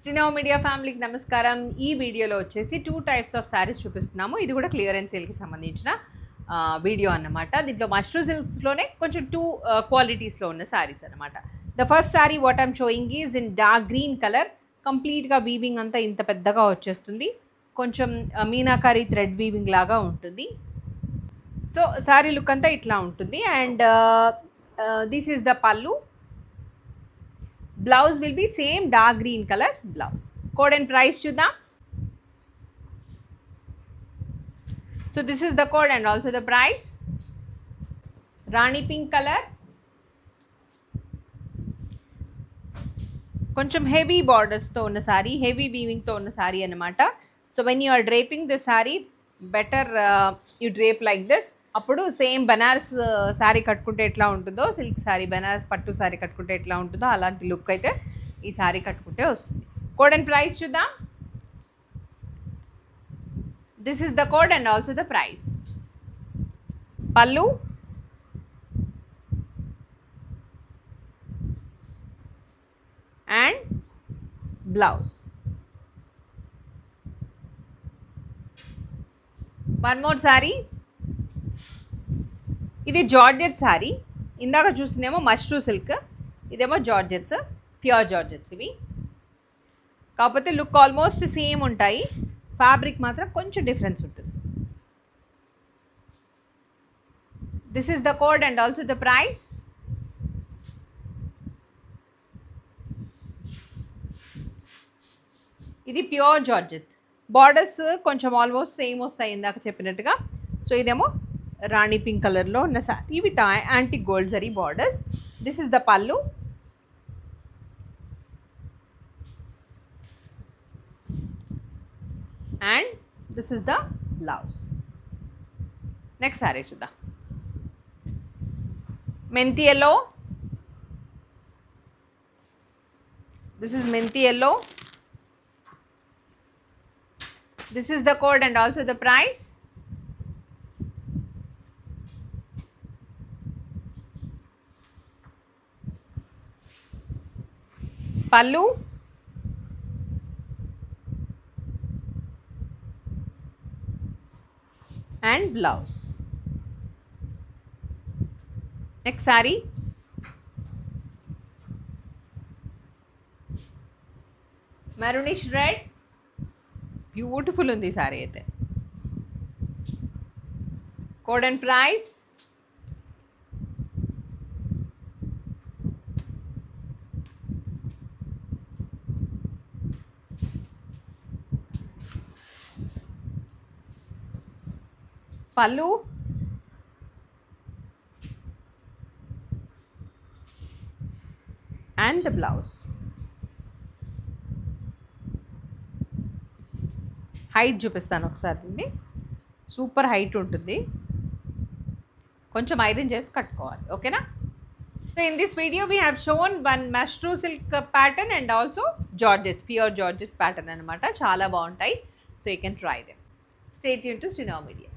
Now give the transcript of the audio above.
Srinava media ఫ్యామిలీకి నమస్కారం. ఈ వీడియోలో వచ్చేసి 2 టైప్స్ ఆఫ్ శారీస్ చూపిస్తున్నాము. ఇది కూడా క్లియరెన్స్ సేల్కి సంబంధించిన వీడియో అన్నమాట. దీంట్లో మష్రూ సిల్క్స్లోనే కొంచెం 2 క్వాలిటీస్లో ఉన్న శారీస్ అనమాట. The first sari what I'm sowing is in dark green colour. కంప్లీట్గా వీవింగ్ అంతా ఇంత పెద్దగా వచ్చేస్తుంది. కొంచెం మీనాకారి థ్రెడ్ వీవింగ్ లాగా ఉంటుంది. సో శారీ లుక్ అంతా ఇట్లా ఉంటుంది. అండ్ దిస్ ఈజ్ ద పల్లు. Blouse will be same dark green color blouse. Code and price చూద్దాం. So this is the code and also the price. Rani pink color. కొంచెం heavy borders తో ఉన్న sorry, heavy weaving తో ఉన్న sorry అన్నమాట. So when you are draping the saree, better you drape like this. అప్పుడు same Banaras sari కట్టుకుంటే ఎట్లా ఉంటుందో, సిల్క్ శారీ బనారస్ పట్టు శారీ కట్టుకుంటే ఎట్లా ఉంటుందో అలాంటి లుక్ అయితే ఈ శారీ కట్టుకుంటే వస్తుంది. కోడ్ అండ్ ప్రైస్ చూద్దాం. This is the code and also the price. Pallu, and blouse. One more sari. ఇది జార్జెట్ శారీ. ఇందాక చూసినేమో మష్రూ సిల్క్, ఇదేమో జార్జెట్స్, ప్యూర్ జార్జెట్స్ ఇవి. కాకపోతే లుక్ ఆల్మోస్ట్ సేమ్ ఉంటాయి, ఫ్యాబ్రిక్ మాత్రం కొంచెం డిఫరెన్స్ ఉంటుంది. This is the code and also the price. ఇది ప్యూర్ జార్జెట్. బార్డర్స్ కొంచెం ఆల్మోస్ట్ సేమ్ వస్తాయి ఇందాక చెప్పినట్టుగా. సో ఇదేమో రాణి పింక్ కలర్లో ఉన్న sari with antique gold zari borders. This is the pallu. And this is the blouse. Next sari చూద్దాం. Methi yellow. This is methi yellow. This is the code and also the price. Pallu, and blouse. Next sari. Maroonish red. Beautiful ఉంది శారీ అయితే. Code and price. Pallu, and the blouse. Height చూపిస్తాను ఒకసారి. దీన్ని super height ఉంటుంది, కొంచెం iron చేసి కట్టుకోవాలి. ఓకేనా? So in this video we have shown one mashru silk pattern and also georgette, pure georgette pattern అనమాట. చాలా బాగుంటాయి. So you can try them. Stay tuned to Srinava Media.